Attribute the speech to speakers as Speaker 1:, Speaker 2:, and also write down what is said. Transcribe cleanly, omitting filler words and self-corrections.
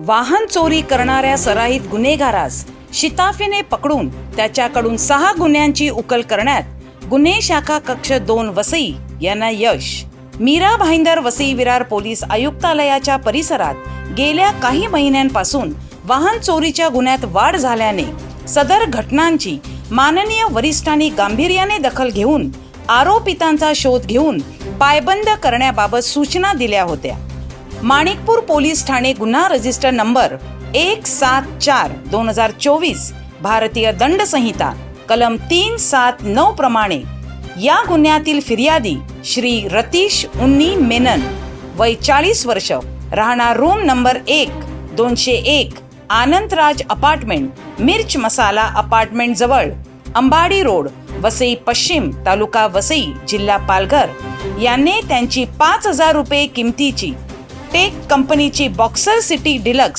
Speaker 1: वाहन चोरी करणाऱ्या सराईत गुन्हेगारास शिताफीने पकडून त्याच्याकडून 6 गुन्ह्यांची उकल करण्यात गुन्हे शाखा कक्ष 2 वसई यांना यश. मीरा भाईंदर वसई विरार पोलीस आयुक्तालयाच्या परिसरात गेल्या काही महिन्यांपासून वाहन चोरीच्या गुन्ह्यात वाढ झाल्याने सदर घटनांची माननीय वरिष्ठांनी गांभीर्याने दखल घेऊन आरोपितांचा शोध घेऊन पायबंद करण्याबाबत सूचना दिल्या होत्या. माणिकपूर पोलीस ठाणे गुन्हा रजिस्टर नंबर 174/2024 भारतीय दंड संहिता कलम 379 प्रमाणे या गुन्ह्यातील फिर्यादी श्री रतीश उन्नी मेनन वय 40 वर्ष राहणार रूम नंबर 1-201 आनंदराज अपार्टमेंट मिर्च मसाला अपार्टमेंट जवळ अंबाडी रोड वसई पश्चिम तालुका वसई जिल्हा पालघर यांनी त्यांची 5,000 रुपये किमतीची टेक कंपनीची बॉक्सर सिटी डिलक्स